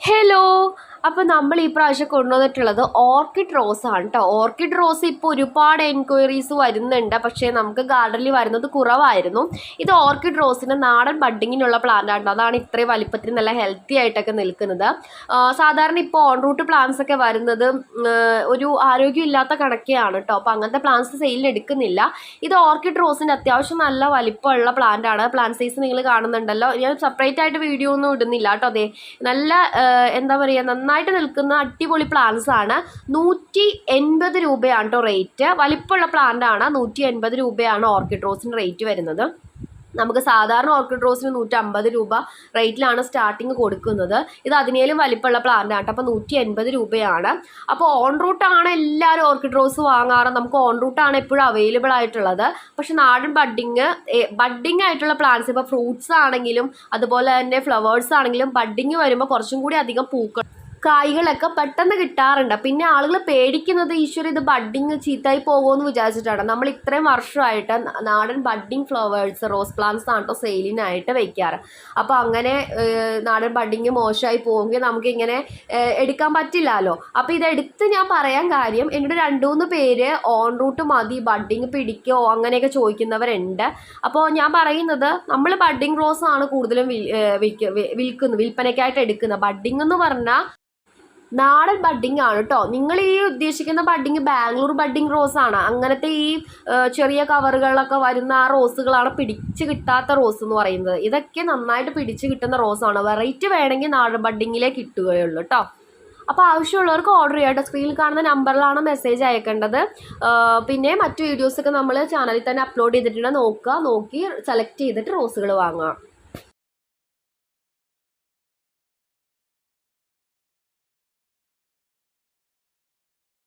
Hello. അപ്പോൾ നമ്മൾ ഈ പ്രാവശ്യം കൊണ്ടുവന്നിട്ടുള്ളത് ഓർക്കിഡ് റോസ് ആണ് കേട്ടോ. ഓർക്കിഡ് റോസ് ഇപ്പോൾ ഒരുപാട് എൻക്വയറീസ് വരുന്നുണ്ട്, പക്ഷേ നമുക്ക് ഗാർഡനിൽ വരുന്നത് കുറവായിരുന്നു. ഇത് ഓർക്കിഡ് റോസിൻ്റെ നാടൻ ബഡ്ഡിങ്ങിനുള്ള പ്ലാന്റ് ആണ്. അതാണ് ഇത്രയും വലിപ്പത്തിൽ നല്ല ഹെൽത്തി ആയിട്ടൊക്കെ നിൽക്കുന്നത്. സാധാരണ ഇപ്പോൾ ഓൺ റൂട്ട് പ്ലാന്റ്സ് ഒക്കെ വരുന്നത് ഒരു ആരോഗ്യമില്ലാത്ത കണക്കെയാണ് കേട്ടോ. അപ്പോൾ അങ്ങനത്തെ പ്ലാന്റ്സ് സെയിലിന് എടുക്കുന്നില്ല. ഇത് ഓർക്കിഡ് റോസിൻ്റെ അത്യാവശ്യം നല്ല വലിപ്പമുള്ള പ്ലാന്റ് ആണ്. പ്ലാന്റ് സൈസ് നിങ്ങൾ കാണുന്നുണ്ടല്ലോ. ഞാൻ സെപ്പറേറ്റ് ആയിട്ട് വീഡിയോ ഒന്നും ഇടുന്നില്ല കേട്ടോ. അതെ, നല്ല എന്താ പറയുക, നന്നായിട്ട് നിൽക്കുന്ന അടിപൊളി പ്ലാന്റ്സ് ആണ്. 180 രൂപയാണ് കേട്ടോ റേറ്റ്. വലിപ്പമുള്ള പ്ലാന്റ് ആണ്. 180 രൂപയാണ് ഓർക്കിഡ് റോസിന് റേറ്റ് വരുന്നത്. നമുക്ക് സാധാരണ ഓർക്കിഡ് റോസിന് 150 രൂപ റേറ്റിലാണ് സ്റ്റാർട്ടിങ് കൊടുക്കുന്നത്. ഇത് അതിനേലും വലിപ്പമുള്ള പ്ലാന്റ് ആണ്. അപ്പോൾ 180 രൂപയാണ്. അപ്പോൾ ഓൺ റൂട്ടാണ് എല്ലാവരും ഓർക്കിഡ് റോസ് വാങ്ങാറ്. നമുക്ക് ഓൺ റൂട്ടാണ് എപ്പോഴും അവൈലബിൾ ആയിട്ടുള്ളത്. പക്ഷെ നാടൻ ബഡ്ഡിങ് ആയിട്ടുള്ള പ്ലാന്റ്സ്, ഇപ്പോൾ ഫ്രൂട്ട്സ് ആണെങ്കിലും അതുപോലെ തന്നെ ഫ്ലവേഴ്സ് ആണെങ്കിലും ബഡ്ഡിങ് വരുമ്പോൾ കുറച്ചും കൂടി അധികം കായ്കളൊക്കെ പെട്ടെന്ന് കിട്ടാറുണ്ട്. പിന്നെ ആളുകൾ പേടിക്കുന്നത് ഈശ്വര ഇത് ബഡ്ഡിങ് ചീത്തായി പോകുമെന്ന് വിചാരിച്ചിട്ടാണ്. നമ്മൾ ഇത്രയും വർഷമായിട്ട് നാടൻ ബഡ്ഡിങ് ഫ്ലവേഴ്സ് റോസ് പ്ലാന്റ്സ് ആണ് കേട്ടോ സെയിലിനായിട്ട് വയ്ക്കാറ്. അപ്പോൾ അങ്ങനെ നാടൻ ബഡ്ഡിങ് മോശമായി പോകുമെങ്കിൽ നമുക്കിങ്ങനെ എടുക്കാൻ പറ്റില്ലല്ലോ. അപ്പോൾ ഇതെടുത്ത് ഞാൻ പറയാൻ കാര്യം, എന്നോട് 2-3 പേര് ഓൺ റൂട്ട് മതി, ബഡ്ഡിങ് പിടിക്കോ അങ്ങനെയൊക്കെ ചോദിക്കുന്നവരുണ്ട്. അപ്പോൾ ഞാൻ പറയുന്നത്, നമ്മൾ ബഡ്ഡിങ് റോസ് ആണ് കൂടുതലും വിൽപ്പനയ്ക്കായിട്ട് എടുക്കുന്നത്. ബഡ്ഡിങ് എന്ന് പറഞ്ഞാൽ നാടൻ ബഡ്ഡിങ് ആണ് കേട്ടോ. നിങ്ങൾ ഈ ഉദ്ദേശിക്കുന്ന ബഡ്ഡിങ് ബാംഗ്ലൂർ ബഡ്ഡിങ് റോസ് ആണ്. അങ്ങനത്തെ ഈ ചെറിയ കവറുകളിലൊക്കെ വരുന്ന ആ റോസുകളാണ് പിടിച്ച് കിട്ടാത്ത റോസ് എന്ന് പറയുന്നത്. ഇതൊക്കെ നന്നായിട്ട് പിടിച്ച് കിട്ടുന്ന റോസാണ്. വെറൈറ്റി വേണമെങ്കിൽ നാടൻ ബഡ്ഡിങ്ങിലേ കിട്ടുകയുള്ളൂ കേട്ടോ. അപ്പോൾ ആവശ്യമുള്ളവർക്ക് ഓർഡർ ചെയ്യാം കേട്ടോ. സ്ക്രീനിൽ കാണുന്ന നമ്പറിലാണ് മെസ്സേജ് അയക്കേണ്ടത്. പിന്നെ മറ്റു വീഡിയോസൊക്കെ നമ്മൾ ചാനലിൽ തന്നെ അപ്ലോഡ് ചെയ്തിട്ടുണ്ട്. നോക്കി സെലക്ട് ചെയ്തിട്ട് റോസുകൾ വാങ്ങാം.